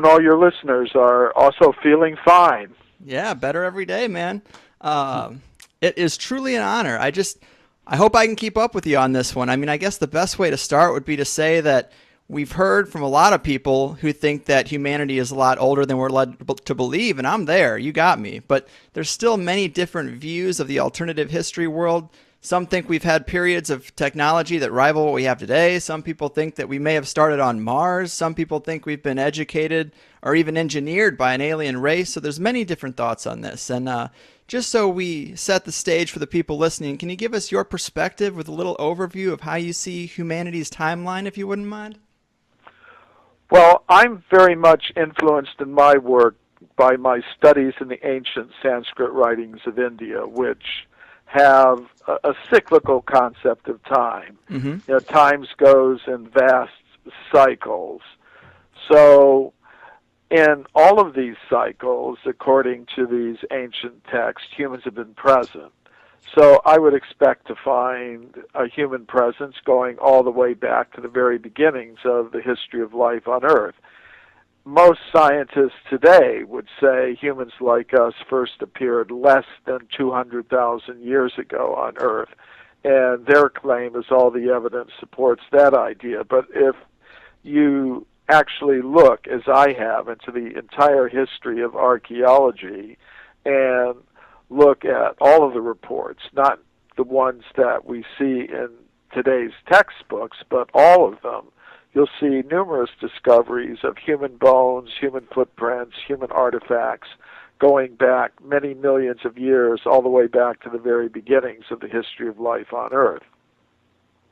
And all your listeners are also feeling fine. Yeah, better every day, man. Um, it is truly an honor. I hope I can keep up with you on this one. I mean, I guess the best way to start would be to say that we've heard from a lot of people who think that humanity is a lot older than we're led to believe, and I'm there. You got me. But there's still many different views of the alternative history world. Some think we've had periods of technology that rival what we have today. Some people think that we may have started on Mars. Some people think we've been educated or even engineered by an alien race. So there's many different thoughts on this. And just so we set the stage for the people listening, can you give us your perspective with a little overview of how you see humanity's timeline, if you wouldn't mind? Well, I'm very much influenced in my work by my studies in the ancient Sanskrit writings of India, which have a cyclical concept of time. Mm-hmm. You know, time goes in vast cycles. So in all of these cycles, according to these ancient texts, humans have been present. So I would expect to find a human presence going all the way back to the very beginnings of the history of life on Earth. Most scientists today would say humans like us first appeared less than 200,000 years ago on Earth, and their claim is all the evidence supports that idea. But if you actually look, as I have, into the entire history of archaeology and look at all of the reports, not the ones that we see in today's textbooks, but all of them, you'll see numerous discoveries of human bones, human footprints, human artifacts going back many millions of years, all the way back to the very beginnings of the history of life on Earth.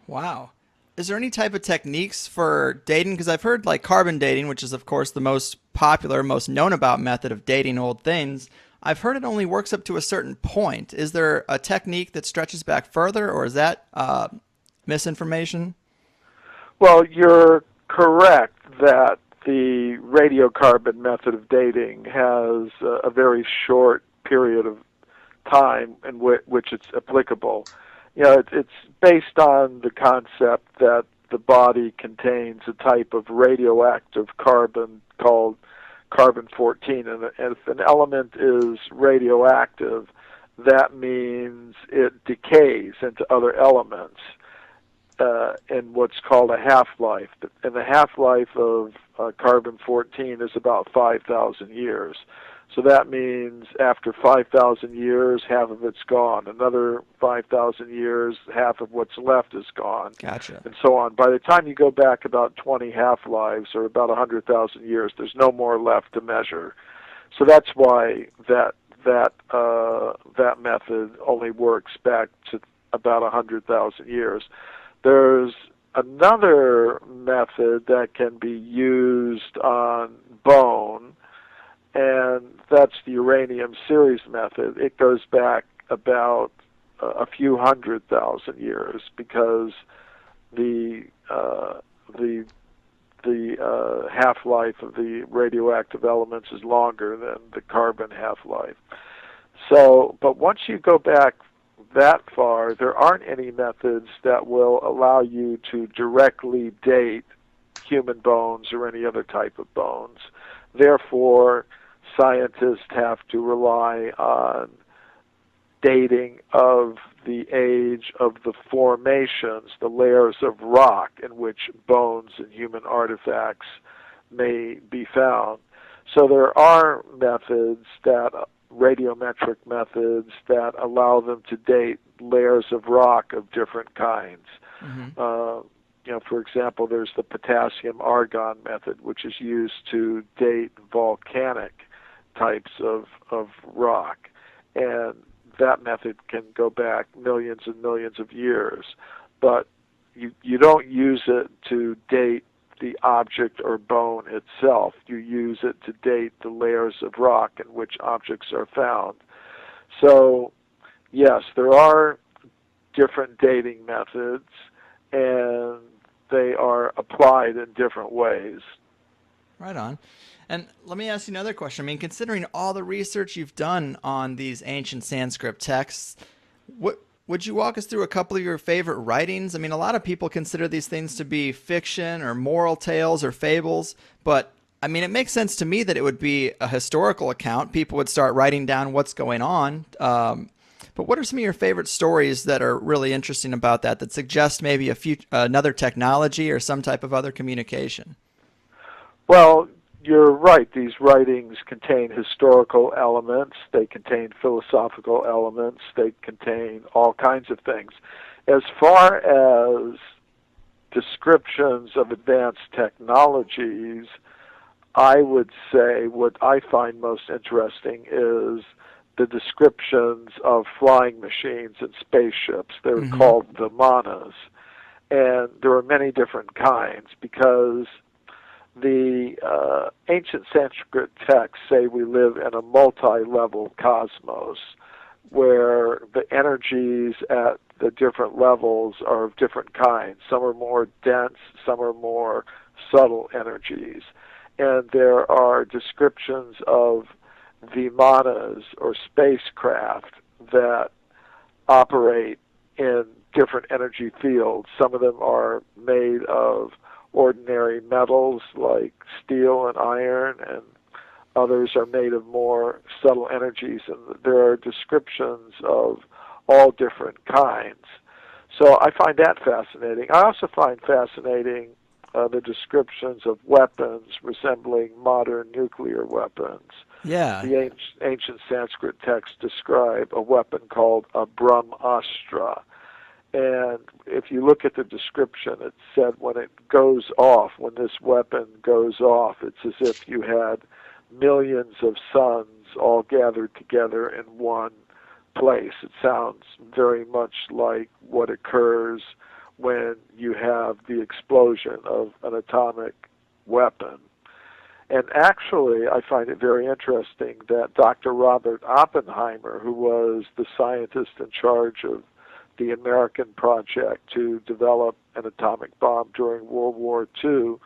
Wow. Is there any type of techniques for dating? Because I've heard like carbon dating, which is, of course, the most popular, most known about method of dating old things. I've heard it only works up to a certain point. Is there a technique that stretches back further, or is that misinformation? Well, you're correct that the radiocarbon method of dating has a very short period of time in which it's applicable. You know, it's based on the concept that the body contains a type of radioactive carbon called carbon-14, and if an element is radioactive, that means it decays into other elements in what's called a half-life. And the half-life of carbon-14 is about 5,000 years. So that means after 5,000 years, half of it's gone. Another 5,000 years, half of what's left is gone, Gotcha. and so on. By the time you go back about 20 half-lives, or about 100,000 years, there's no more left to measure. So that's why that method only works back to about 100,000 years. There's another method that can be used on bone, and that's the uranium series method. It goes back about a few 100,000 years, because the half-life of the radioactive elements is longer than the carbon half-life. So, but once you go back that far, there aren't any methods that will allow you to directly date human bones or any other type of bones. Therefore, scientists have to rely on dating of the age of the formations, the layers of rock in which bones and human artifacts may be found. So there are methods that radiometric methods that allow them to date layers of rock of different kinds. Mm-hmm. You know, for example, there's the potassium-argon method, which is used to date volcanic types of rock. And that method can go back millions and millions of years. But you don't use it to date the object or bone itself. You use it to date the layers of rock in which objects are found. So, yes, there are different dating methods, and they are applied in different ways. Right on. And let me ask you another question. I mean, considering all the research you've done on these ancient Sanskrit texts, what would you walk us through a couple of your favorite writings? I mean, a lot of people consider these things to be fiction or moral tales or fables, but I mean, it makes sense to me that it would be a historical account. People would start writing down what's going on. But what are some of your favorite stories that are really interesting about that suggest maybe another technology or some type of other communication? Well, you're right. These writings contain historical elements. They contain philosophical elements. They contain all kinds of things. As far as descriptions of advanced technologies, I would say what I find most interesting is the descriptions of flying machines and spaceships. They're Mm-hmm. called vimanas. And there are many different kinds because the ancient Sanskrit texts say we live in a multi-level cosmos where the energies at the different levels are of different kinds. Some are more dense, some are more subtle energies. And there are descriptions of vimanas or spacecraft that operate in different energy fields. Some of them are made of ordinary metals like steel and iron, and others are made of more subtle energies, and there are descriptions of all different kinds. So I find that fascinating. I also find fascinating the descriptions of weapons resembling modern nuclear weapons. Yeah. The ancient Sanskrit texts describe a weapon called a Brahmastra. And if you look at the description, it said when it goes off, when this weapon goes off, it's as if you had millions of suns all gathered together in one place. It sounds very much like what occurs when you have the explosion of an atomic weapon. And actually, I find it very interesting that Dr. Robert Oppenheimer, who was the scientist in charge of the American project to develop an atomic bomb during World War II,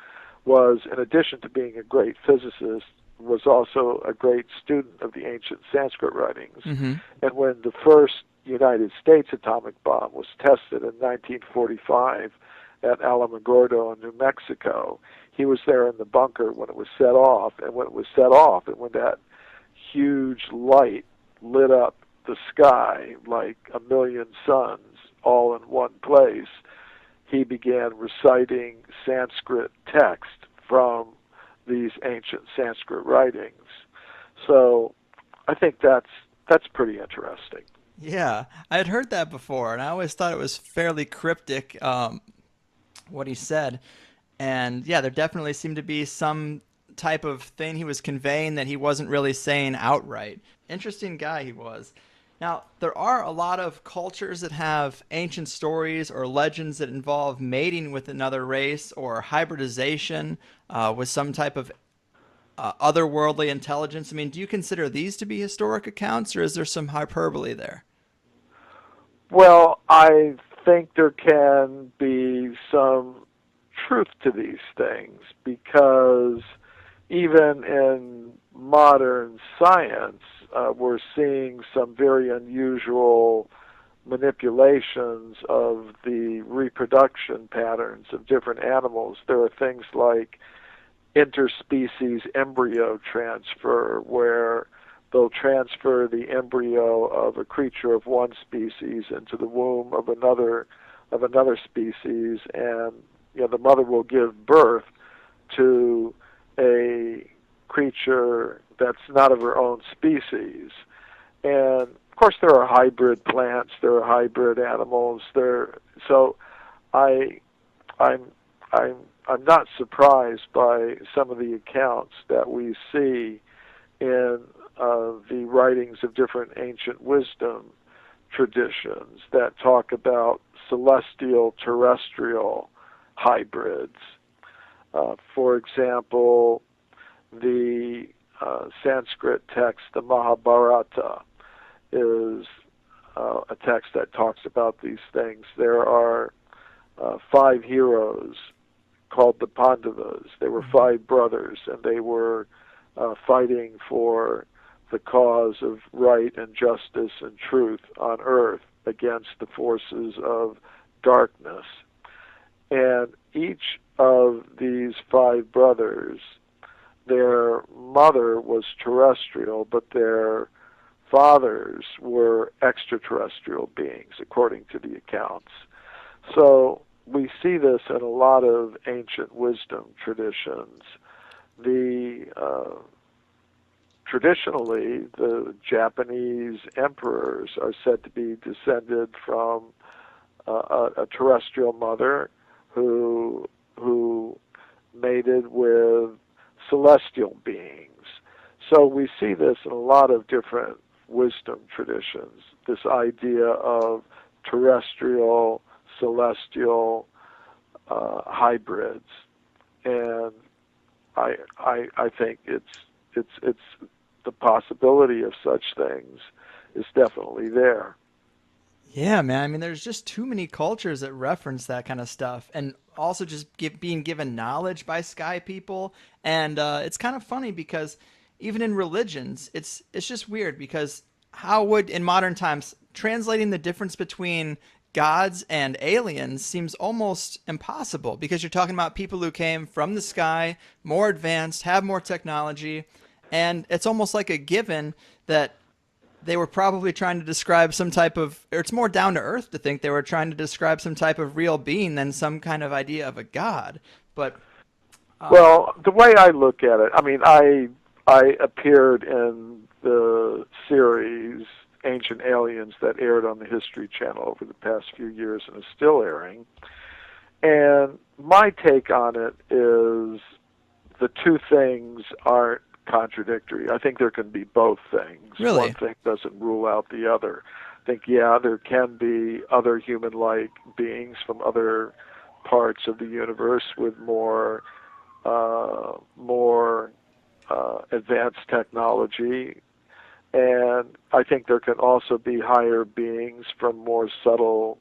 was, in addition to being a great physicist, was also a great student of the ancient Sanskrit writings. Mm-hmm. And when the first United States atomic bomb was tested in 1945 at Alamogordo in New Mexico, he was there in the bunker when it was set off, and when it was set off, and when that huge light lit up the sky like a million suns all in one place, he began reciting Sanskrit text from these ancient Sanskrit writings. So I think that's pretty interesting. Yeah, I had heard that before, and I always thought it was fairly cryptic, what he said. And yeah, there definitely seemed to be some type of thing he was conveying that he wasn't really saying outright. Interesting guy he was. Now, there are a lot of cultures that have ancient stories or legends that involve mating with another race or hybridization with some type of otherworldly intelligence. I mean, do you consider these to be historic accounts, or is there some hyperbole there? Well, I think there can be some truth to these things because even in modern science, we're seeing some very unusual manipulations of the reproduction patterns of different animals. There are things like interspecies embryo transfer, where they'll transfer the embryo of a creature of one species into the womb of another species, and the mother will give birth to a creature that's not of her own species. And of course, there are hybrid plants, there are hybrid animals. So I, I'm, I'm, I'm not surprised by some of the accounts that we see in the writings of different ancient wisdom traditions that talk about celestial terrestrial hybrids. For example, the Sanskrit text, the Mahabharata, is a text that talks about these things. There are 5 heroes called the Pandavas. They were 5 brothers, and they were fighting for the cause of right and justice and truth on earth against the forces of darkness. And each of these 5 brothers their mother was terrestrial, but their fathers were extraterrestrial beings, according to the accounts. So we see this in a lot of ancient wisdom traditions. Traditionally, the Japanese emperors are said to be descended from a terrestrial mother who mated with celestial beings. So we see this in a lot of different wisdom traditions, this idea of terrestrial, celestial hybrids. And I think it's the possibility of such things is definitely there. Yeah, man. I mean, there's just too many cultures that reference that kind of stuff, and also just being given knowledge by sky people. And it's kind of funny because even in religions, it's just weird because how would in modern times translating the difference between gods and aliens seems almost impossible because you're talking about people who came from the sky, more advanced, have more technology, and it's almost like a given that they were probably trying to describe some type of, or it's more down to earth to think they were trying to describe some type of real being than some kind of idea of a god. But well, the way I look at it, I mean, I appeared in the series Ancient Aliens that aired on the History Channel over the past few years and is still airing. And my take on it is the two things aren't contradictory. I think there can be both things. Really? One thing doesn't rule out the other. I think, yeah, there can be other human-like beings from other parts of the universe with more advanced technology. And I think there can also be higher beings from more subtle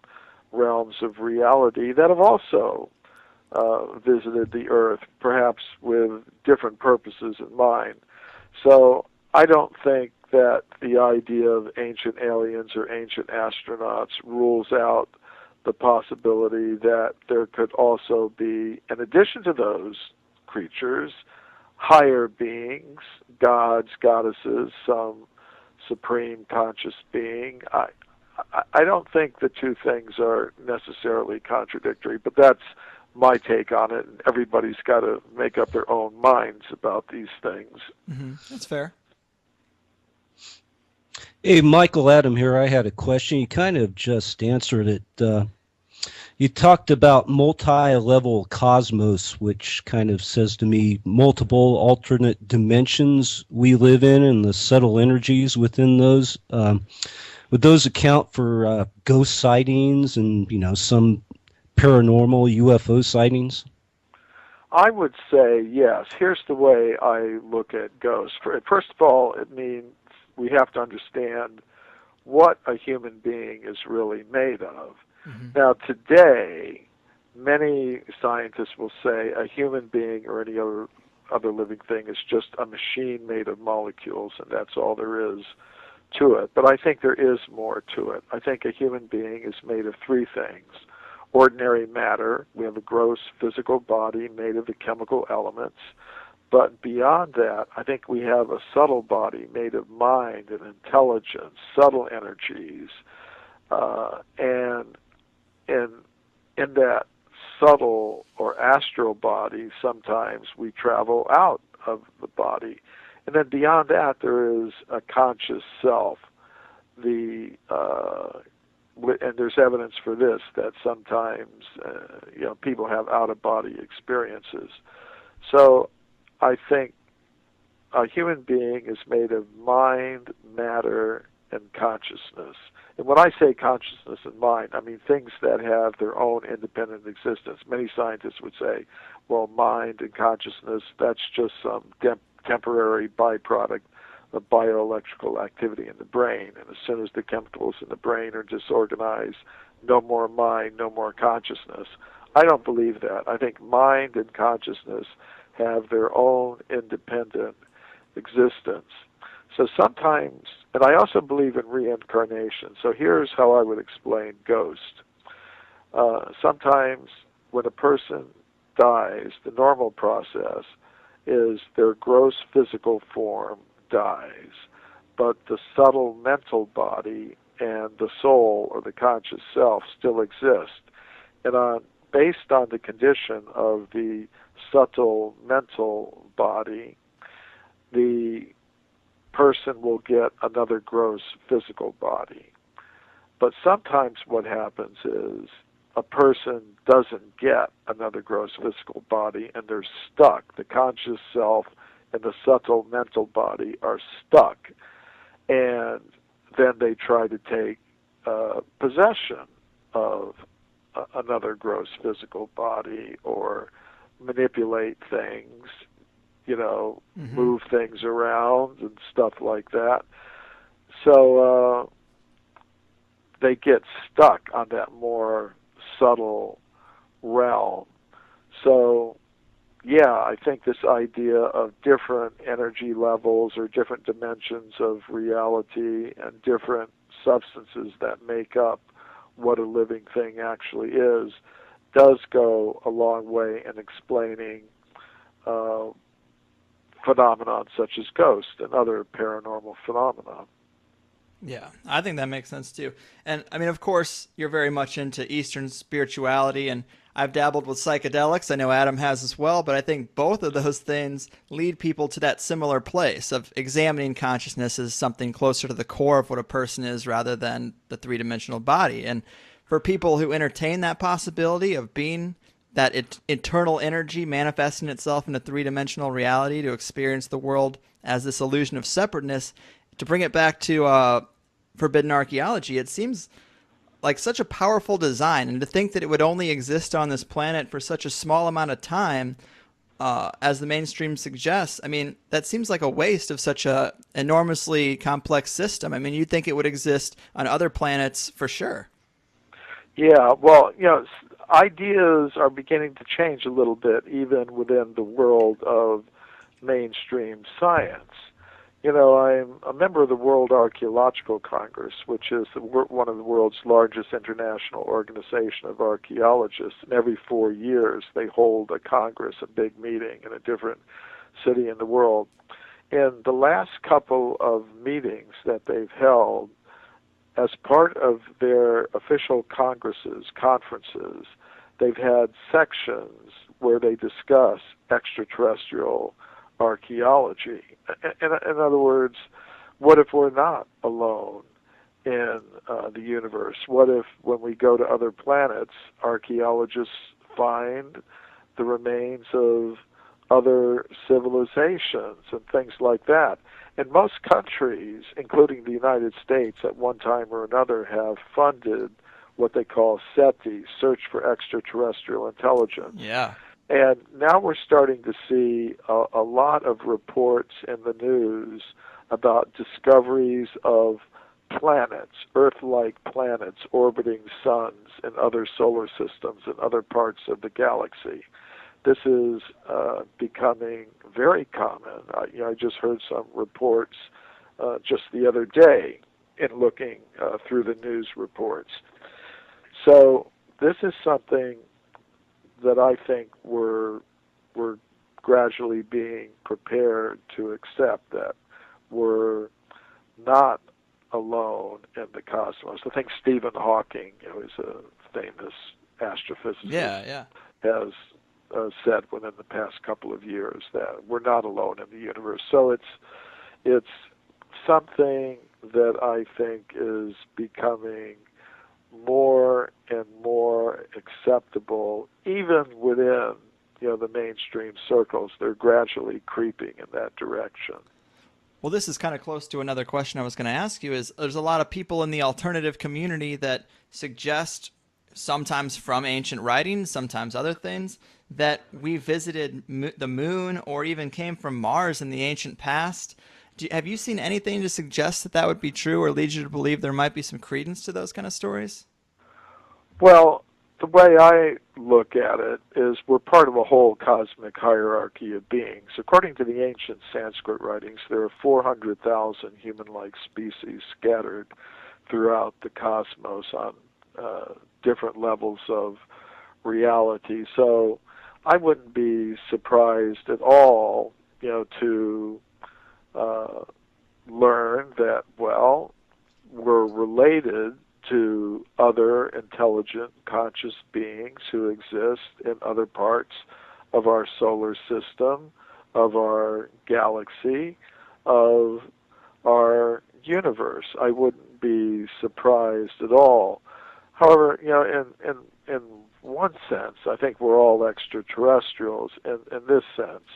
realms of reality that have also visited the Earth, perhaps with different purposes in mind. So I don't think that the idea of ancient aliens or ancient astronauts rules out the possibility that there could also be, in addition to those creatures, higher beings, gods, goddesses, some supreme conscious being. I don't think the two things are necessarily contradictory, but that's my take on it, and everybody's got to make up their own minds about these things. mm-hmm, that's fair. Hey, Michael Adam here. I had a question. You kind of just answered it. You talked about multi-level cosmos, which kind of says to me multiple alternate dimensions we live in and the subtle energies within those. Would those account for ghost sightings and, some paranormal UFO sightings? I would say yes. Here's the way I look at ghosts. First of all, it means we have to understand what a human being is really made of. Mm-hmm. Now, today, many scientists will say a human being or any other living thing is just a machine made of molecules, and that's all there is to it. But I think there is more to it. I think a human being is made of three things. Ordinary matter, we have a gross physical body made of the chemical elements. But beyond that, I think we have a subtle body made of mind and intelligence, subtle energies, and in that subtle or astral body, sometimes we travel out of the body. And then beyond that, there is a conscious self. And there's evidence for this, that sometimes people have out-of-body experiences. So I think a human being is made of mind, matter, and consciousness. And when I say consciousness and mind, I mean things that have their own independent existence. Many scientists would say, well, mind and consciousness, that's just some temporary byproduct of bioelectrical activity in the brain. And as soon as the chemicals in the brain are disorganized, no more mind, no more consciousness. I don't believe that. I think mind and consciousness have their own independent existence. So sometimes, and I also believe in reincarnation. So here's how I would explain ghost. Sometimes when a person dies, the normal process is their gross physical form dies, but the subtle mental body and the soul or the conscious self still exist. And based on the condition of the subtle mental body, the person will get another gross physical body. But sometimes what happens is a person doesn't get another gross physical body and they're stuck. The conscious self and the subtle mental body are stuck. And then they try to take possession of another gross physical body or manipulate things, move things around and stuff like that. So they get stuck on that more subtle realm. So, yeah, I think this idea of different energy levels or different dimensions of reality and different substances that make up what a living thing actually is does go a long way in explaining phenomenon such as ghosts and other paranormal phenomena. Yeah, I think that makes sense too. And I mean, of course, you're very much into Eastern spirituality, and I've dabbled with psychedelics. I know Adam has as well, but I think both of those things lead people to that similar place of examining consciousness as something closer to the core of what a person is rather than the three-dimensional body. And for people who entertain that possibility of being that eternal energy manifesting itself in a three-dimensional reality to experience the world as this illusion of separateness, to bring it back to forbidden archaeology, it seems like such a powerful design, and to think that it would only exist on this planet for such a small amount of time, as the mainstream suggests, I mean, that seems like a waste of such a enormously complex system. I mean, you'd think it would exist on other planets for sure. Yeah, well, ideas are beginning to change a little bit, even within the world of mainstream science. I'm a member of the World Archaeological Congress, which is one of the world's largest international organization of archaeologists. And every 4 years, they hold a congress, a big meeting in a different city in the world. In the last couple of meetings that they've held, as part of their official conferences, they've had sections where they discuss extraterrestrial archaeology. In other words, what if we're not alone in the universe? What if, when we go to other planets, archaeologists find the remains of other civilizations and things like that? And most countries, including the United States, at one time or another have funded what they call SETI, Search for Extraterrestrial Intelligence. Yeah. And now we're starting to see a lot of reports in the news about discoveries of planets, Earth-like planets orbiting suns in other solar systems and other parts of the galaxy. This is becoming very common. I just heard some reports just the other day in looking through the news reports. So this is something that I think we're gradually being prepared to accept, that we're not alone in the cosmos. I think Stephen Hawking, who's a famous astrophysicist, has said within the past couple of years that we're not alone in the universe. So it's something that I think is becoming more and more acceptable, even within the mainstream circles. They're gradually creeping in that direction. Well, this is kind of close to another question I was going to ask you. Is there's a lot of people in the alternative community that suggest, sometimes from ancient writings, sometimes other things, that we visited the moon or even came from Mars in the ancient past. Have you seen anything to suggest that that would be true, or lead you to believe there might be some credence to those kind of stories? Well, the way I look at it is we're part of a whole cosmic hierarchy of beings. According to the ancient Sanskrit writings, there are 400,000 human-like species scattered throughout the cosmos on different levels of reality. So I wouldn't be surprised at all, to learn that, well, we're related to other intelligent, conscious beings who exist in other parts of our solar system, of our galaxy, of our universe. I wouldn't be surprised at all. However, in one sense, I think we're all extraterrestrials in this sense,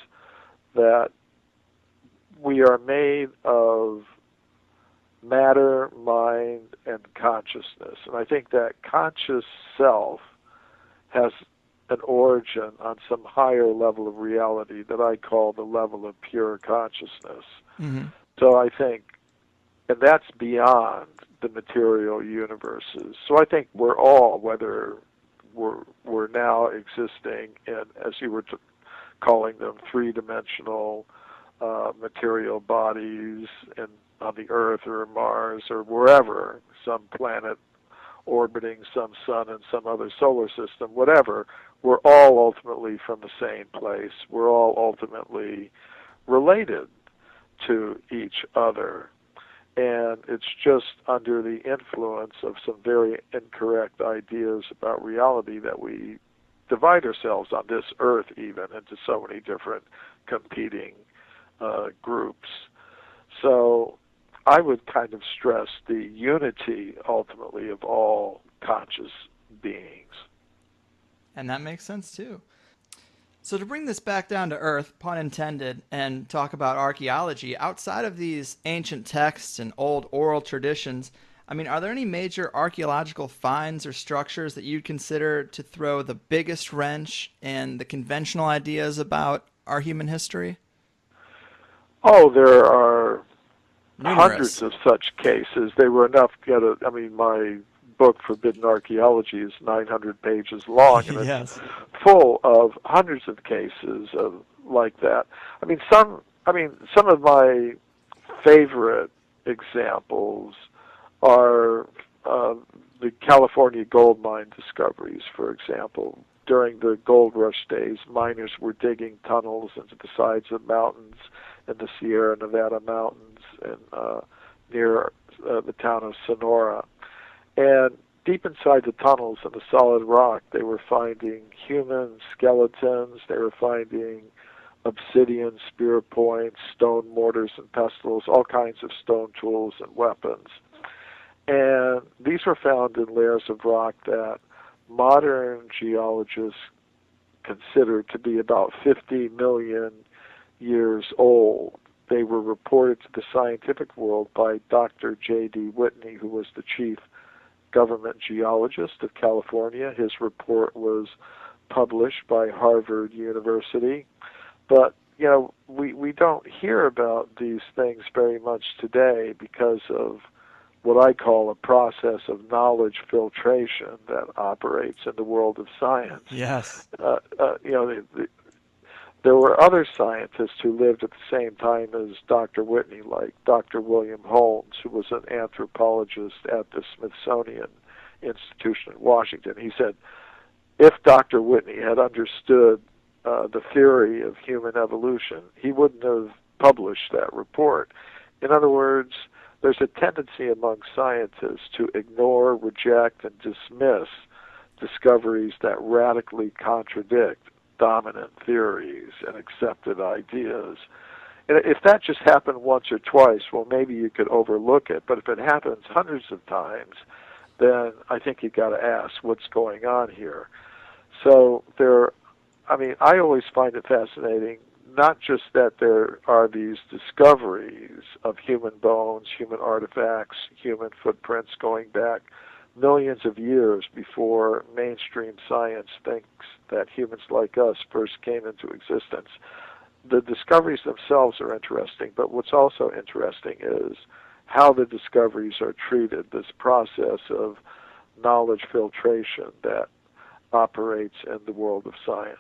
that we are made of matter, mind, and consciousness. And I think that conscious self has an origin on some higher level of reality that I call the level of pure consciousness. Mm-hmm. So I think, and that's beyond the material universes. So I think we're all, whether we're now existing in, as you were calling them, three-dimensional material bodies on the Earth or Mars or wherever, some planet orbiting some sun in some other solar system, whatever, we're all ultimately from the same place. We're all ultimately related to each other. And it's just under the influence of some very incorrect ideas about reality that we divide ourselves on this earth even into so many different competing groups. So I would kind of stress the unity, ultimately, of all conscious beings. And that makes sense, too. So to bring this back down to earth, pun intended, and talk about archaeology, outside of these ancient texts and old oral traditions, I mean, are there any major archaeological finds or structures that you'd consider to throw the biggest wrench in the conventional ideas about our human history? Oh, there are Numerous. Hundreds of such cases. They were enough to get my book, Forbidden Archaeology, is 900 pages long, and Yes. it's full of hundreds of cases like that. Some of my favorite examples are the California gold mine discoveries, for example. During the gold rush days, miners were digging tunnels into the sides of mountains in the Sierra Nevada mountains and near the town of Sonora. And deep inside the tunnels in the solid rock, they were finding human skeletons, they were finding obsidian spear points, stone mortars and pestles, all kinds of stone tools and weapons. And these were found in layers of rock that modern geologists consider to be about 50 million years old. They were reported to the scientific world by Dr. J.D. Whitney, who was the chief government geologist of California. His report was published by Harvard University. But, we don't hear about these things very much today because of what I call a process of knowledge filtration that operates in the world of science. Yes. There were other scientists who lived at the same time as Dr. Whitney, like Dr. William Holmes, who was an anthropologist at the Smithsonian Institution in Washington. He said, if Dr. Whitney had understood the theory of human evolution, he wouldn't have published that report. In other words, there's a tendency among scientists to ignore, reject, and dismiss discoveries that radically contradict dominant theories and accepted ideas. And if that just happened once or twice, well, maybe you could overlook it. But if it happens hundreds of times, then I think you've got to ask what's going on here. So I always find it fascinating, not just that there are these discoveries of human bones, human artifacts, human footprints going back millions of years before mainstream science thinks that humans like us first came into existence. The discoveries themselves are interesting, but what's also interesting is how the discoveries are treated, this process of knowledge filtration that operates in the world of science.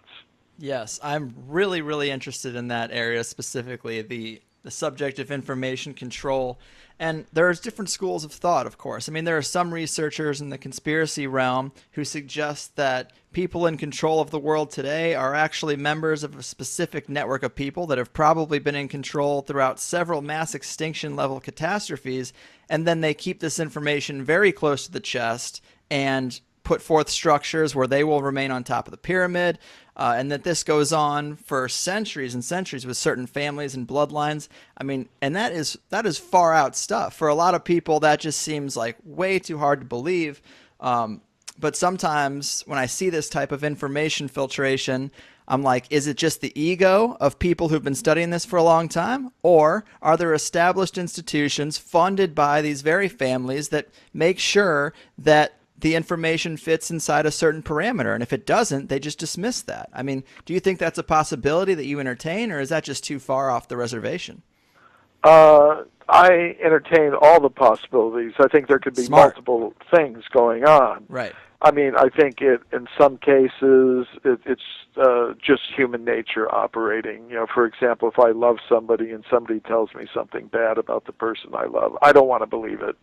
Yes, I'm really, really interested in that area specifically, the the subject of information control. And there's different schools of thought, of course. I mean, there are some researchers in the conspiracy realm who suggest that people in control of the world today are actually members of a specific network of people that have probably been in control throughout several mass extinction level catastrophes. And then they keep this information very close to the chest and put forth structures where they will remain on top of the pyramid, and that this goes on for centuries and centuries with certain families and bloodlines. I mean, and that is far out stuff. For a lot of people, that just seems like way too hard to believe. But sometimes when I see this type of information filtration, I'm like, is it just the ego of people who've been studying this for a long time? Or are there established institutions funded by these very families that make sure that the information fits inside a certain parameter? And if it doesn't, they just dismiss that. I mean, do you think that's a possibility that you entertain, or is that just too far off the reservation? I entertain all the possibilities. I think there could be multiple things going on. Right. I mean, I think in some cases it's just human nature operating. You know, for example, if I love somebody and somebody tells me something bad about the person I love, I don't want to believe it.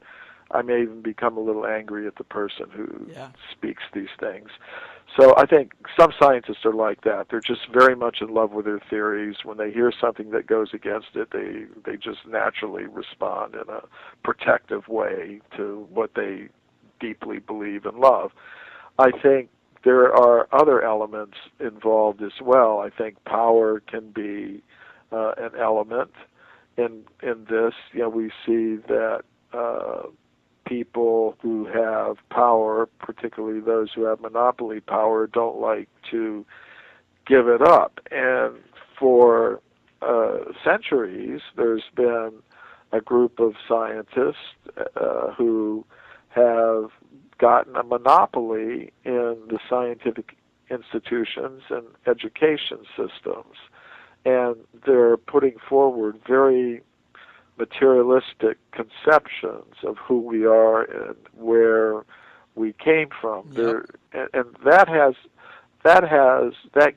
I may even become a little angry at the person who speaks these things. So I think some scientists are like that. They're just very much in love with their theories. When they hear something that goes against it, they just naturally respond in a protective way to what they deeply believe and love. I think there are other elements involved as well. I think power can be an element in this. You know, we see that people who have power, particularly those who have monopoly power, don't like to give it up. And for centuries, there's been a group of scientists who have gotten a monopoly in the scientific institutions and education systems. And they're putting forward very materialistic conceptions of who we are and where we came from. Yep. And that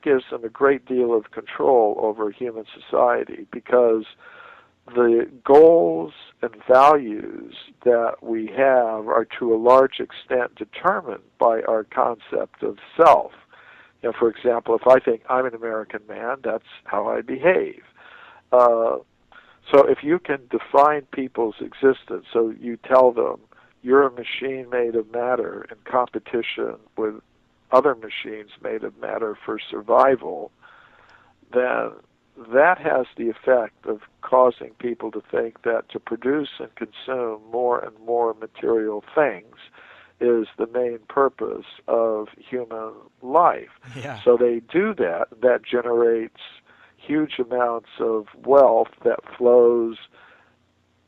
gives them a great deal of control over human society, because the goals and values that we have are to a large extent determined by our concept of self. You know, for example, if I think I'm an American man, that's how I behave. So if you can define people's existence, so you tell them you're a machine made of matter in competition with other machines made of matter for survival, then that has the effect of causing people to think that to produce and consume more and more material things is the main purpose of human life. Yeah. So they do that. That generates huge amounts of wealth that flows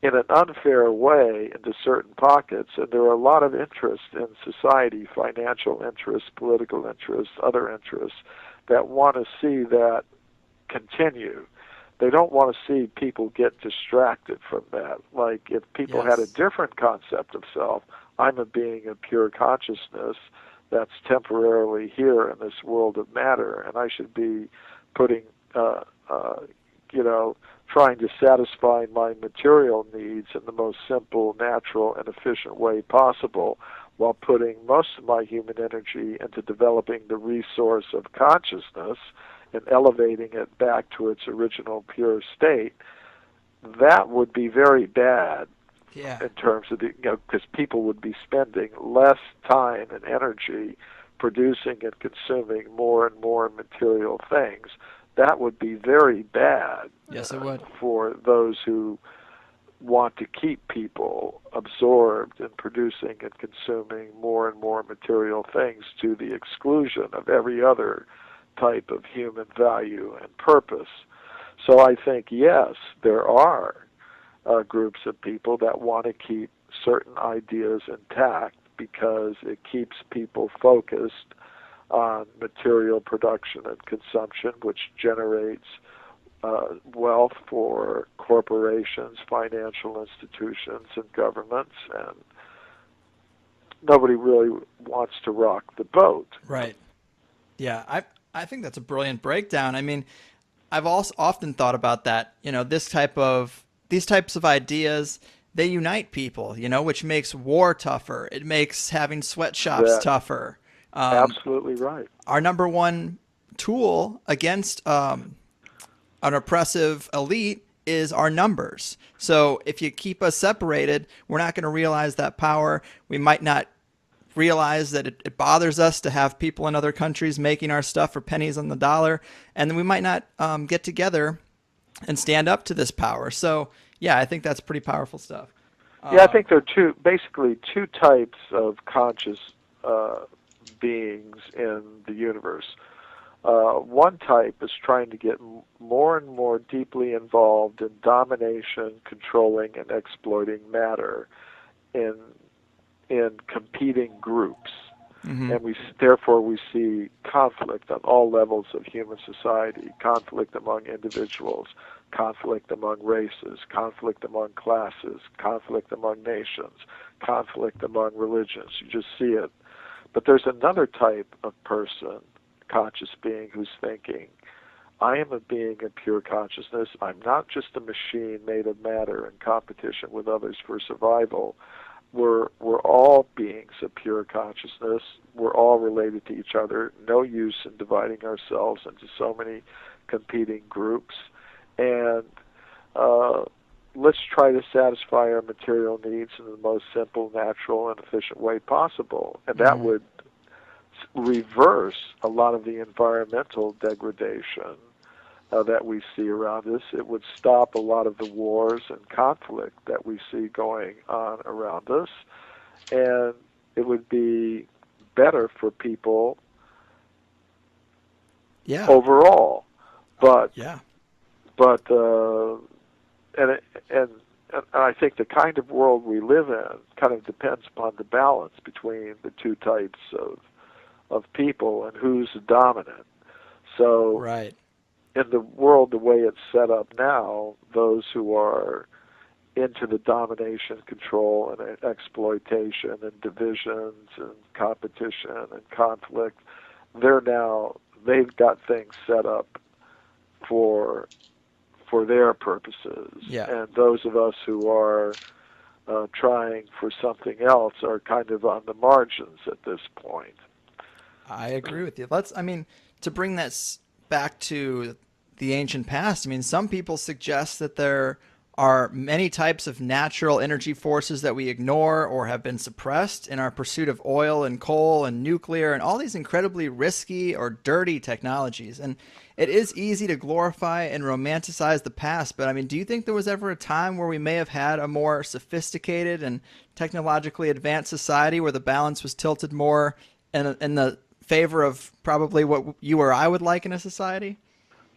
in an unfair way into certain pockets, and there are a lot of interests in society, financial interests, political interests, other interests, that want to see that continue. They don't want to see people get distracted from that. Like, if people had a different concept of self, I'm a being of pure consciousness that's temporarily here in this world of matter, and I should be putting trying to satisfy my material needs in the most simple, natural, and efficient way possible, while putting most of my human energy into developing the resource of consciousness and elevating it back to its original pure state. That would be very bad in terms of because people would be spending less time and energy producing and consuming more and more material things. That would be very bad. Yes, it would. For those who want to keep people absorbed in producing and consuming more and more material things to the exclusion of every other type of human value and purpose. So I think, yes, there are groups of people that want to keep certain ideas intact because it keeps people focused on material production and consumption, which generates wealth for corporations, financial institutions, and governments, and nobody really wants to rock the boat. Right. Yeah, I think that's a brilliant breakdown. I mean, I've also often thought about that. These types of ideas, they unite people. Which makes war tougher. It makes having sweatshops That tougher. absolutely right. Our number one tool against an oppressive elite is our numbers. So if you keep us separated, we're not going to realize that power. We might not realize that it bothers us to have people in other countries making our stuff for pennies on the dollar, and then we might not get together and stand up to this power. So yeah, I think that's pretty powerful stuff. Yeah, I think there are basically two types of conscious beings in the universe. One type is trying to get more and more deeply involved in domination, controlling, and exploiting matter in competing groups. Mm-hmm. And therefore we see conflict on all levels of human society, conflict among individuals, conflict among races, conflict among classes, conflict among nations, conflict among religions. You just see it. But there's another type of person, conscious being, who's thinking, I am a being of pure consciousness. I'm not just a machine made of matter in competition with others for survival. We're all beings of pure consciousness. We're all related to each other. No use in dividing ourselves into so many competing groups. And let's try to satisfy our material needs in the most simple, natural, and efficient way possible. And that would reverse a lot of the environmental degradation that we see around us. It would stop a lot of the wars and conflict that we see going on around us, and it would be better for people overall. But and I think the kind of world we live in kind of depends upon the balance between the two types of people and who's dominant. So right. In the world, the way it's set up now, those who are into the domination, control, and exploitation, and divisions, and competition, and conflict, they've got things set up for their purposes. Yeah. And those of us who are trying for something else are kind of on the margins at this point. I agree with you. To bring this back to the ancient past, some people suggest that there are many types of natural energy forces that we ignore or have been suppressed in our pursuit of oil and coal and nuclear and all these incredibly risky or dirty technologies. And it is easy to glorify and romanticize the past, but do you think there was ever a time where we may have had a more sophisticated and technologically advanced society where the balance was tilted more in the favor of probably what you or I would like in a society?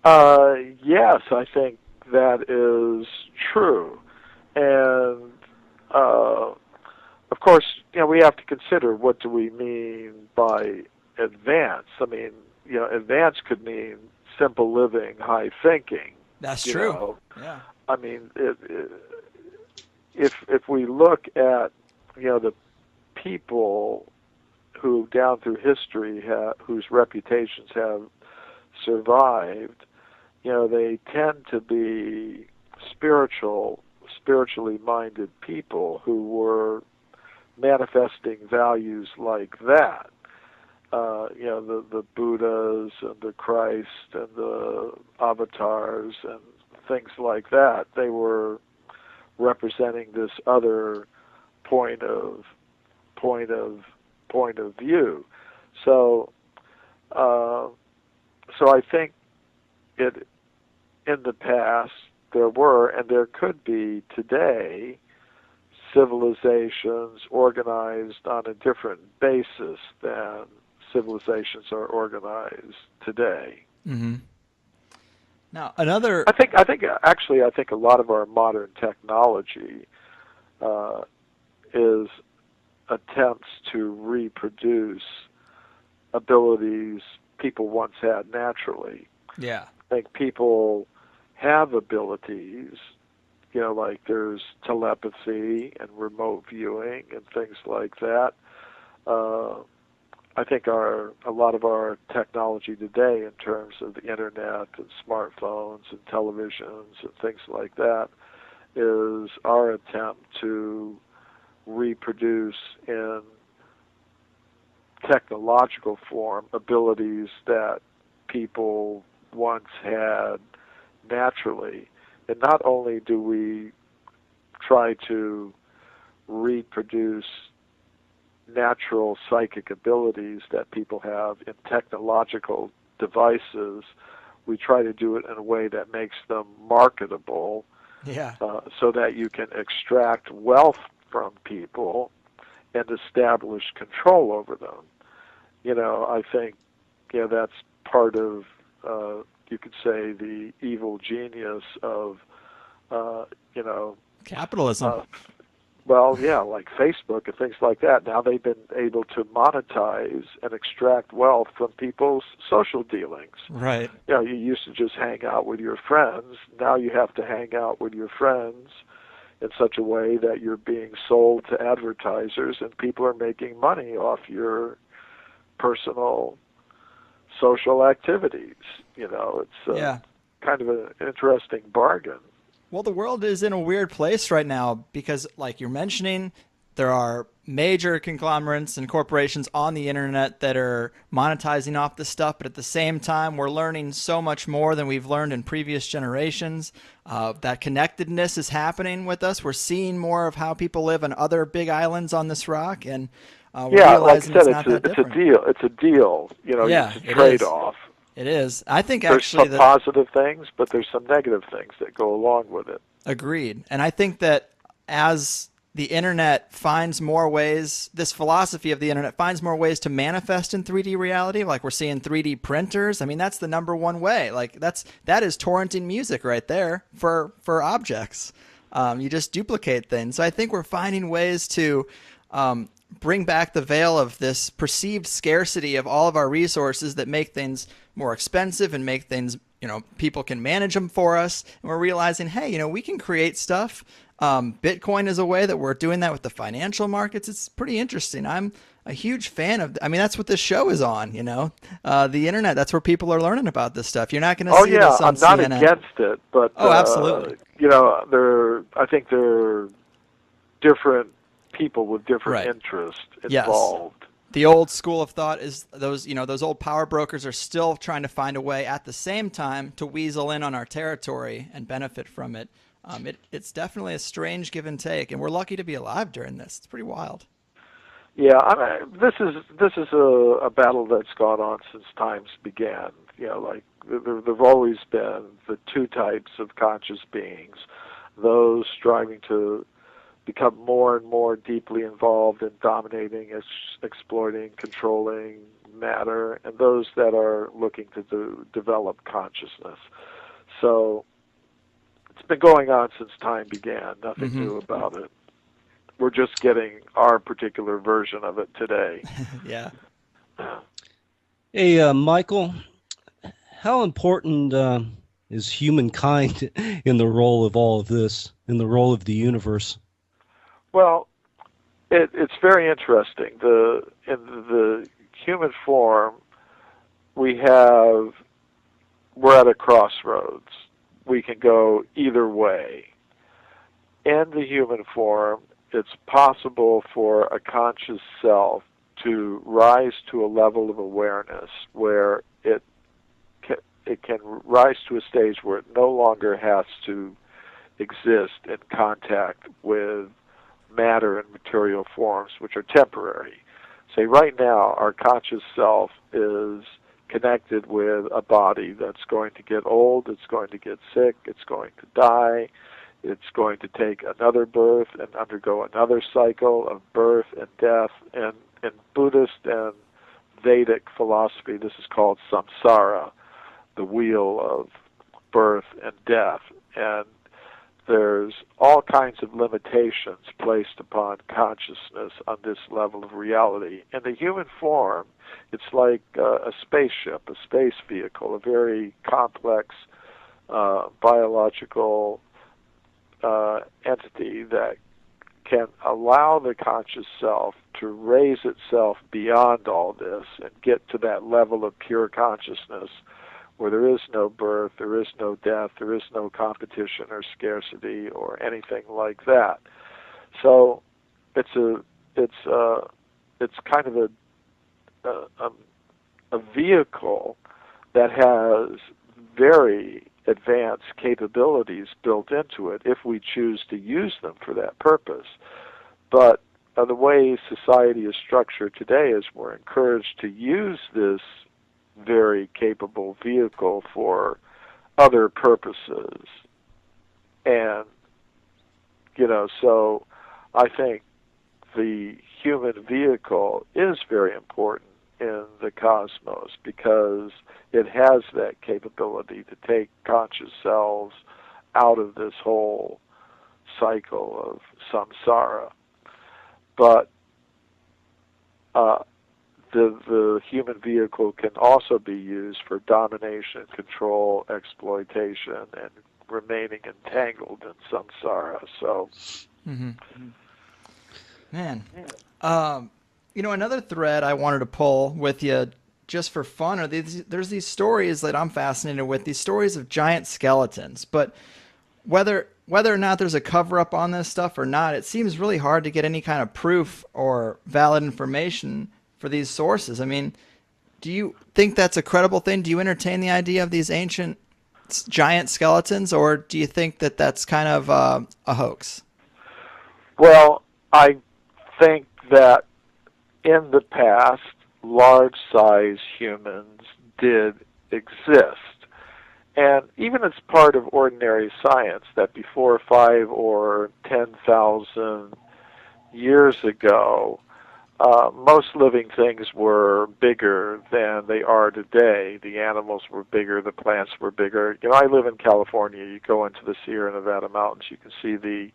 Yes, I think that is true. And, of course, we have to consider, what do we mean by advance? Advance could mean simple living, high thinking. That's true. Yeah. If we look at, the people who down through history whose reputations have survived, they tend to be spiritually minded people who were manifesting values like that. The Buddhas and the Christ and the avatars and things like that. They were representing this other point of view. So I think in the past there were, and there could be today, civilizations organized on a different basis than civilizations are organized today. Mm-hmm. Now, another... I think a lot of our modern technology is attempts to reproduce abilities people once had naturally. Yeah. I think people have abilities, like there's telepathy and remote viewing and things like that. I think a lot of our technology today in terms of the internet and smartphones and televisions and things like that is our attempt to reproduce in technological form abilities that people once had naturally. And not only do we try to reproduce natural psychic abilities that people have in technological devices, we try to do it in a way that makes them marketable, so that you can extract wealth from people and establish control over them. I think that's part of, you could say, the evil genius of, capitalism. Like Facebook and things like that. Now they've been able to monetize and extract wealth from people's social dealings. Right. You used to just hang out with your friends. Now you have to hang out with your friends in such a way that you're being sold to advertisers, and people are making money off your personal social activities. It's kind of an interesting bargain. Well, the world is in a weird place right now because, like you're mentioning, there are major conglomerates and corporations on the internet that are monetizing off this stuff, but at the same time, we're learning so much more than we've learned in previous generations. That connectedness is happening with us. We're seeing more of how people live on other big islands on this rock, and we're realizing like I said, it's not that different. It's a deal. It's a trade-off. It is. I think there's actually some positive things, but there's some negative things that go along with it. Agreed. And I think that as the internet finds more ways, this philosophy of the internet finds more ways to manifest in 3D reality, like we're seeing 3D printers. I mean, that's the number one way. Like that is torrenting music right there for objects. You just duplicate things. So I think we're finding ways to bring back the veil of this perceived scarcity of all of our resources that make things more expensive and make things, people can manage them for us. And we're realizing, hey, we can create stuff. Bitcoin is a way that we're doing that with the financial markets. It's pretty interesting. I'm a huge fan of, that's what this show is on, the internet. That's where people are learning about this stuff. You're not going to see this on CNN. I'm not against it, but, absolutely. I think there are different people with different interests involved. Yes. The old school of thought is those old power brokers are still trying to find a way at the same time to weasel in on our territory and benefit from it. It's definitely a strange give and take, and we're lucky to be alive during this. It's pretty wild. Yeah, this is a battle that's gone on since times began. There've always been the two types of conscious beings: those striving to become more and more deeply involved in dominating, exploiting, controlling matter, and those that are looking to develop consciousness. So it's been going on since time began. Nothing new about it. We're just getting our particular version of it today. Yeah. Hey, Michael, how important is humankind in the role of all of this, in the role of the universe? Well, it's very interesting. In the human form, we're at a crossroads. We can go either way. In the human form, it's possible for a conscious self to rise to a level of awareness where it can rise to a stage where it no longer has to exist in contact with matter and material forms, which are temporary. Say right now, our conscious self is connected with a body that's going to get old, it's going to get sick, it's going to die, it's going to take another birth and undergo another cycle of birth and death. And in Buddhist and Vedic philosophy, this is called samsara, the wheel of birth and death. And there's all kinds of limitations placed upon consciousness on this level of reality. In the human form, it's like a spaceship, a space vehicle, a very complex biological entity that can allow the conscious self to raise itself beyond all this and get to that level of pure consciousness where there is no birth, there is no death, there is no competition or scarcity or anything like that. So it's kind of a vehicle that has very advanced capabilities built into it if we choose to use them for that purpose. But the way society is structured today is we're encouraged to use this very capable vehicle for other purposes. And, so I think the human vehicle is very important in the cosmos because it has that capability to take conscious selves out of this whole cycle of samsara. But the human vehicle can also be used for domination, control, exploitation, and remaining entangled in samsara. So, man, another thread I wanted to pull with you just for fun are there's these stories that I'm fascinated with, these stories of giant skeletons. But whether or not there's a cover-up on this stuff or not, it seems really hard to get any kind of proof or valid information for these sources. I mean, do you think that's a credible thing? Do you entertain the idea of these ancient giant skeletons, or do you think that that's kind of a hoax? Well, I think that in the past, large-size humans did exist. And even it's part of ordinary science that before 5 or 10,000 years ago, most living things were bigger than they are today. The animals were bigger, the plants were bigger. I live in California. You go into the Sierra Nevada mountains, you can see the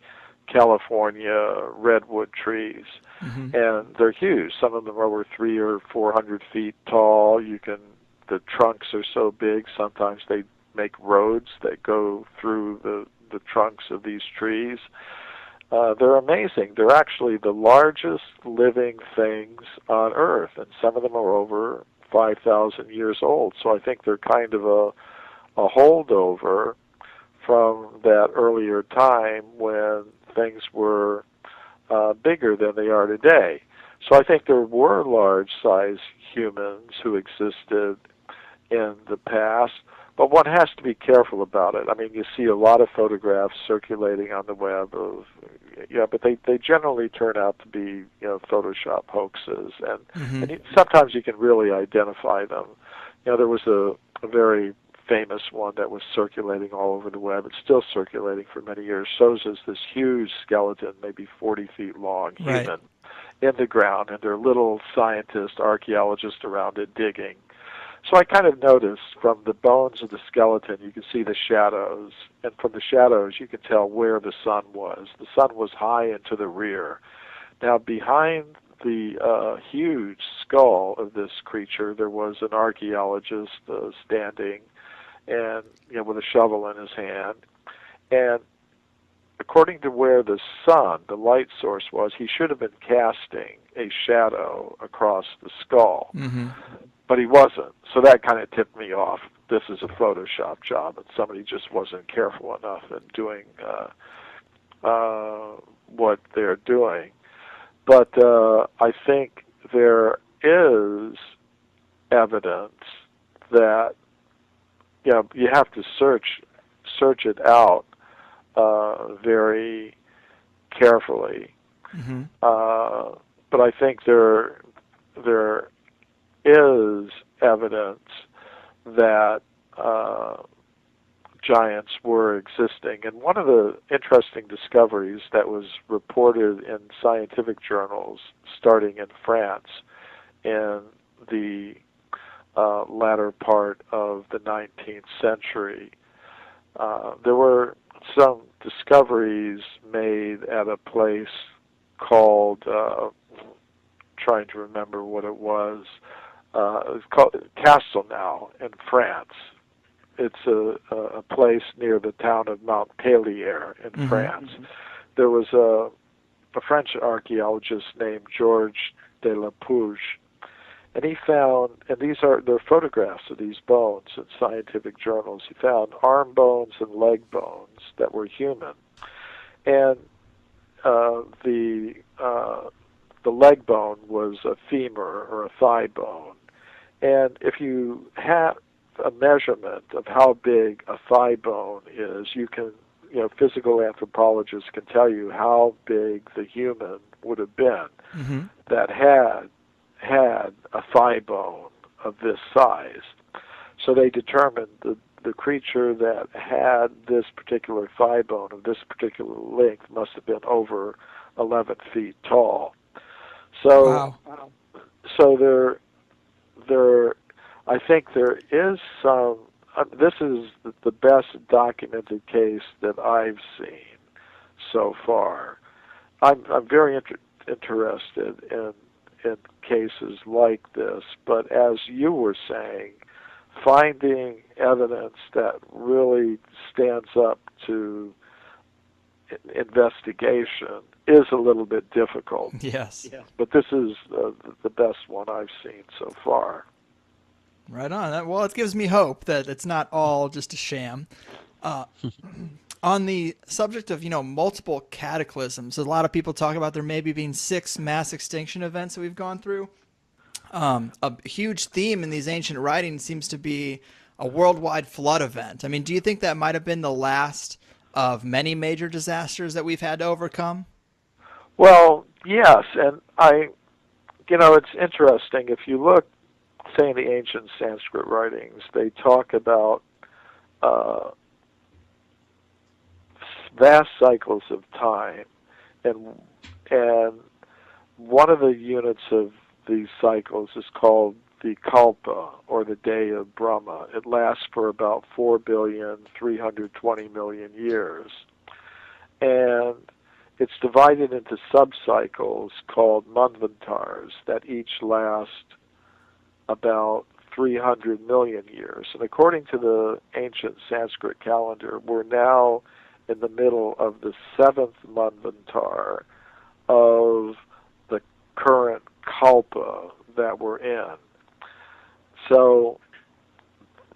California redwood trees, and they're huge. Some of them are over 300 or 400 feet tall. The trunks are so big, sometimes they make roads that go through the trunks of these trees. They're amazing. They're actually the largest living things on Earth, and some of them are over 5,000 years old. So I think they're kind of a holdover from that earlier time when things were bigger than they are today. So I think there were large-sized humans who existed in the past, but one has to be careful about it. I mean, you see a lot of photographs circulating on the web but they generally turn out to be, Photoshop hoaxes, and sometimes you can really identify them. There was a very famous one that was circulating all over the web. It's still circulating for many years. Shows us this huge skeleton, maybe 40 feet long, human, in the ground, and there are little scientists, archaeologists around it digging. So I kind of noticed from the bones of the skeleton, you can see the shadows, and from the shadows you can tell where the sun was. The sun was high into the rear. Now behind the huge skull of this creature, there was an archaeologist standing, and with a shovel in his hand. And according to where the sun, the light source was, he should have been casting a shadow across the skull. But he wasn't. So that kind of tipped me off. This is a Photoshop job, and somebody just wasn't careful enough in doing what they're doing. But I think there is evidence that you have to search it out very carefully. But I think there is evidence that giants were existing. And one of the interesting discoveries that was reported in scientific journals starting in France in the latter part of the 19th century, there were some discoveries made at a place called, trying to remember what it was called Castelnau in France. It's a place near the town of Montpellier in France. There was a French archaeologist named Georges de la Pouge, and he found, and they're photographs of these bones in scientific journals. He found arm bones and leg bones that were human, and the leg bone was a femur or a thigh bone. And if you have a measurement of how big a thigh bone is, you can, physical anthropologists can tell you how big the human would have been that had a thigh bone of this size. So they determined the creature that had this particular thigh bone of this particular length must have been over 11 feet tall. So, wow. So I think there is some. This is the best documented case that I've seen so far. I'm very interested in cases like this, but as you were saying, finding evidence that really stands up to investigation is a little bit difficult. Yes. Yeah. But this is the best one I've seen so far. Right on. Well, it gives me hope that it's not all just a sham. On the subject of, multiple cataclysms, a lot of people talk about there maybe being 6 mass extinction events that we've gone through. A huge theme in these ancient writings seems to be a worldwide flood event. I mean, do you think that might have been the last of many major disasters that we've had to overcome? Well, yes, and it's interesting. If you look, say, in the ancient Sanskrit writings, they talk about vast cycles of time, and one of the units of these cycles is called the kalpa, or the day of Brahma. It lasts for about 4,320,000,000 years, and it's divided into subcycles called manvantars that each last about 300 million years. And according to the ancient Sanskrit calendar, we're now in the middle of the 7th manvantar of the current kalpa that we're in. So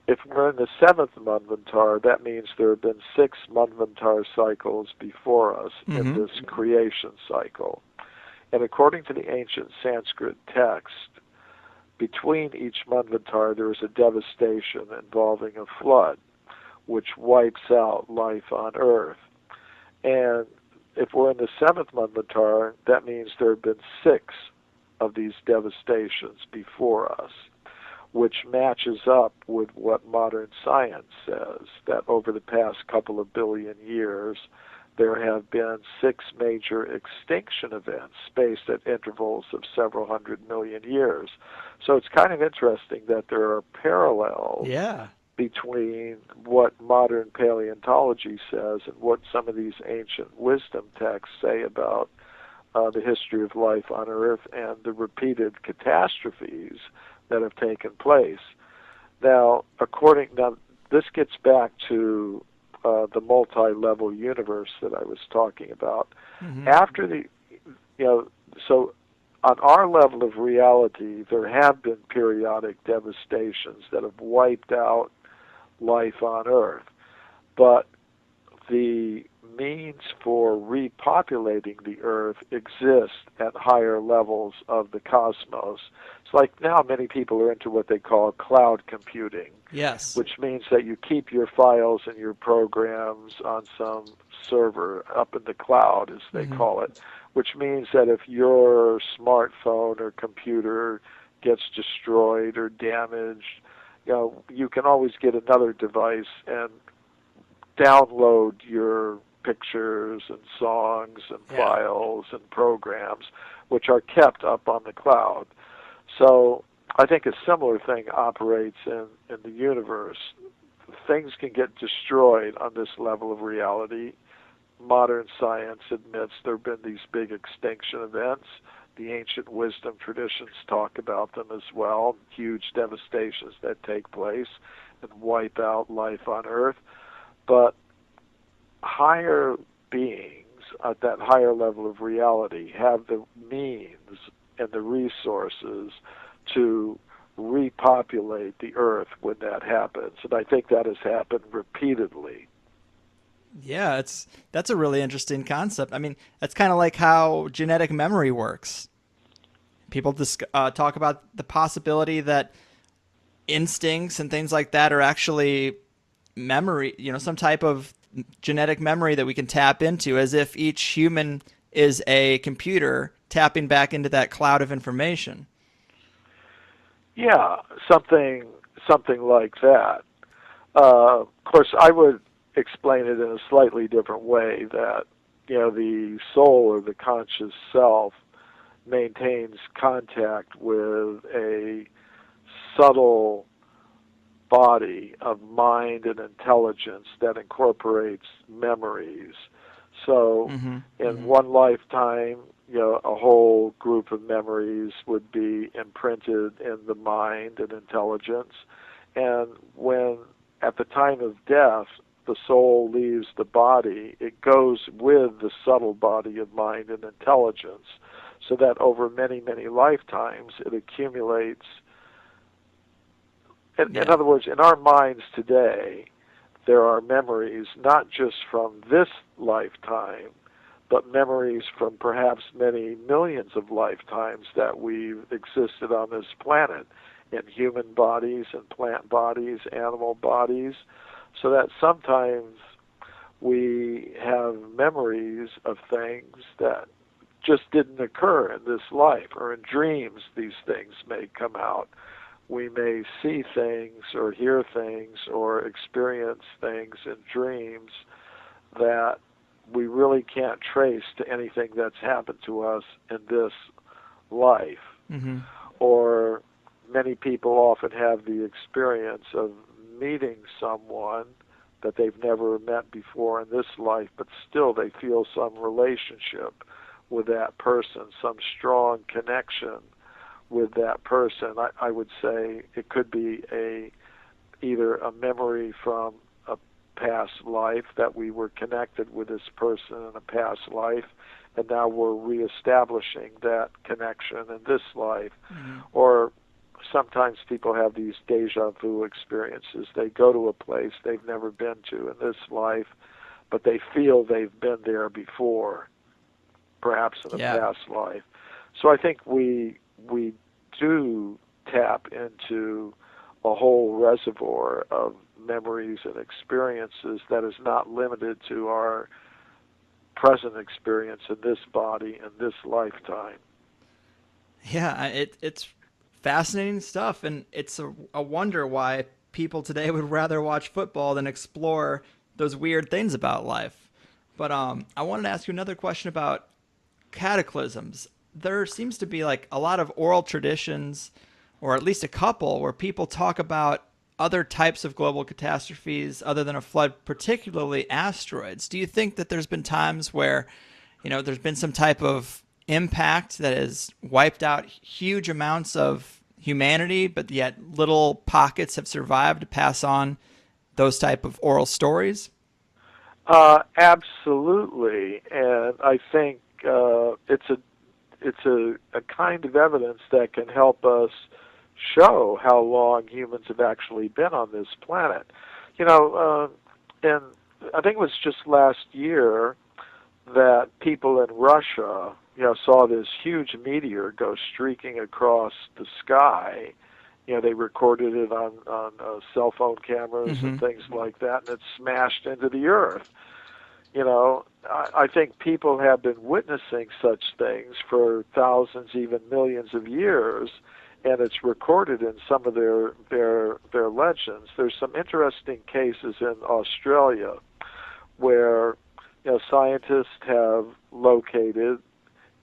if we're in the 7th manvantar, that means there have been 6 manvantar cycles before us in this creation cycle. And according to the ancient Sanskrit text, between each manvantar there is a devastation involving a flood, which wipes out life on Earth. And if we're in the 7th manvantar, that means there have been 6 of these devastations before us, which matches up with what modern science says, that over the past couple of billion years, there have been 6 major extinction events spaced at intervals of several 100 million years. So it's kind of interesting that there are parallels between what modern paleontology says and what some of these ancient wisdom texts say about the history of life on Earth and the repeated catastrophes that have taken place. Now, this gets back to the multi-level universe that I was talking about. After so on our level of reality, there have been periodic devastations that have wiped out life on Earth, but the means for repopulating the Earth exist at higher levels of the cosmos. It's like now many people are into what they call cloud computing. Yes. Which means that you keep your files and your programs on some server up in the cloud, as they call it, which means that if your smartphone or computer gets destroyed or damaged, you can always get another device and download your pictures and songs and files and programs, which are kept up on the cloud. So I think a similar thing operates in the universe. Things can get destroyed on this level of reality. Modern science admits there have been these big extinction events. The ancient wisdom traditions talk about them as well, huge devastations that take place and wipe out life on Earth. But higher beings at that higher level of reality have the means and the resources to repopulate the earth when that happens. And I think that has happened repeatedly. Yeah, that's a really interesting concept. I mean, that's kind of like how genetic memory works. People talk about the possibility that instincts and things like that are actually memory, some type of genetic memory that we can tap into, as if each human is a computer tapping back into that cloud of information. Yeah, something like that. Of course, I would explain it in a slightly different way, that the soul or the conscious self maintains contact with a subtle body of mind and intelligence that incorporates memories. So in one lifetime, a whole group of memories would be imprinted in the mind and intelligence. And when, at the time of death, the soul leaves the body, it goes with the subtle body of mind and intelligence, so that over many, many lifetimes it accumulates. In other words, in our minds today, there are memories not just from this lifetime, but memories from perhaps many millions of lifetimes that we've existed on this planet, in human bodies and plant bodies, animal bodies, so that sometimes we have memories of things that just didn't occur in this life, or in dreams these things may come out. We may see things or hear things or experience things in dreams that we really can't trace to anything that's happened to us in this life. Or many people often have the experience of meeting someone that they've never met before in this life, but still they feel some relationship with that person, some strong connection with that person. I would say it could be either a memory from a past life, that we were connected with this person in a past life, and now we're reestablishing that connection in this life. Or sometimes people have these deja vu experiences. They go to a place they've never been to in this life, but they feel they've been there before, perhaps in a past life. So I think we do tap into a whole reservoir of memories and experiences that is not limited to our present experience in this body and this lifetime. Yeah, it's fascinating stuff, and it's a wonder why people today would rather watch football than explore those weird things about life. But I wanted to ask you another question about cataclysms. There seems to be like a lot of oral traditions, or at least a couple, where people talk about other types of global catastrophes other than a flood, particularly asteroids. Do you think that there's been times where, there's been some type of impact that has wiped out huge amounts of humanity, but yet little pockets have survived to pass on those type of oral stories? Absolutely, and I think it's a kind of evidence that can help us show how long humans have actually been on this planet. And I think it was just last year that people in Russia, saw this huge meteor go streaking across the sky. They recorded it on cell phone cameras and things like that, and it smashed into the earth. I think people have been witnessing such things for thousands, even millions of years, and it's recorded in some of their legends. There's some interesting cases in Australia where scientists have located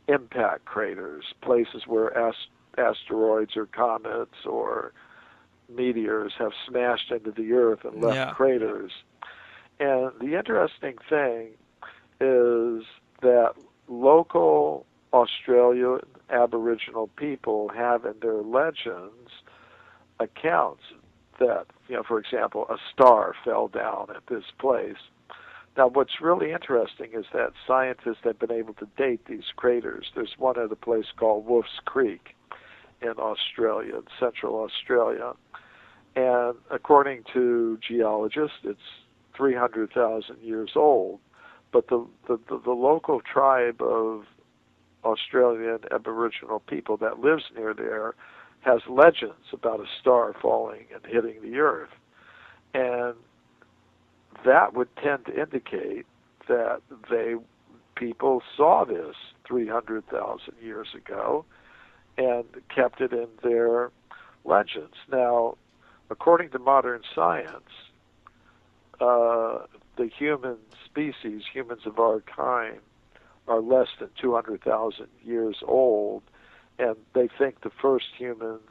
impact craters, places where asteroids or comets or meteors have smashed into the earth and left craters. And the interesting thing is that local Australian Aboriginal people have in their legends accounts that, for example, a star fell down at this place. Now, what's really interesting is that scientists have been able to date these craters. There's one at a place called Wolf's Creek in Australia, in central Australia. And according to geologists, it's 300,000 years old. But the local tribe of Australian Aboriginal people that lives near there has legends about a star falling and hitting the earth. And that would tend to indicate that people saw this 300,000 years ago and kept it in their legends. Now, according to modern science, the human species, humans of our kind, are less than 200,000 years old, and they think the first humans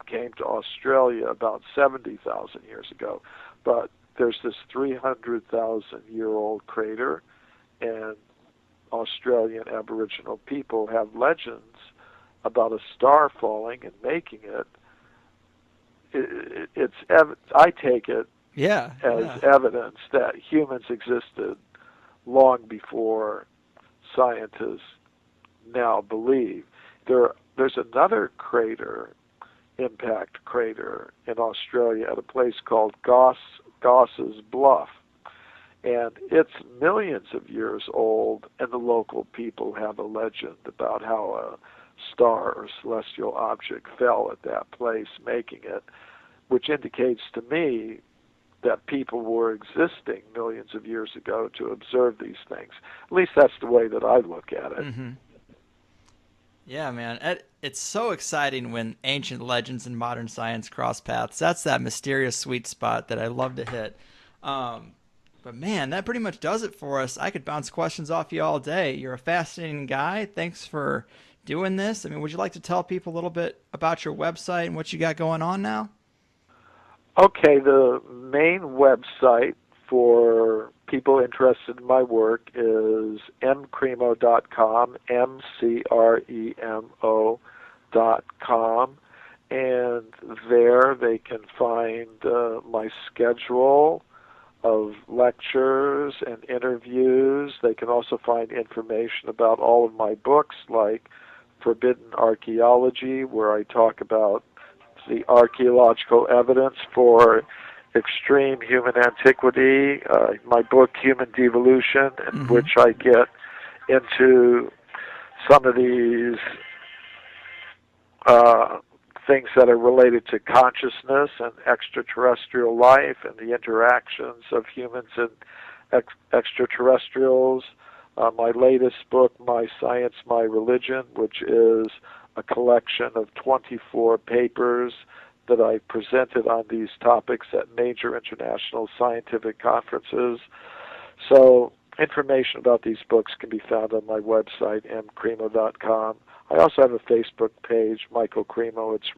came to Australia about 70,000 years ago. But there's this 300,000-year-old crater, and Australian Aboriginal people have legends about a star falling and making it. I take it as evidence that humans existed long before scientists now believe. There's another crater, impact crater, in Australia at a place called Goss's Bluff, and it's millions of years old, and the local people have a legend about how a star or celestial object fell at that place, making it, which indicates to me that people were existing millions of years ago to observe these things. At least that's the way that I look at it. Mm-hmm. Yeah, man. It's so exciting when ancient legends and modern science cross paths. That's that mysterious sweet spot that I love to hit. But man, that pretty much does it for us. I could bounce questions off you all day. You're a fascinating guy. Thanks for doing this. I mean, would you like to tell people a little bit about your website and what you got going on now? Okay, the main website for people interested in my work is mcremo.com, mcremo.com, and there they can find my schedule of lectures and interviews. They can also find information about all of my books, like Forbidden Archaeology, where I talk about the archaeological evidence for extreme human antiquity, my book Human Devolution, in which I get into some of these things that are related to consciousness and extraterrestrial life and the interactions of humans and extraterrestrials. My latest book, My Science, My Religion, which is a collection of 24 papers that I presented on these topics at major international scientific conferences. So information about these books can be found on my website, mcremo.com. I also have a Facebook page, Michael Cremo. It's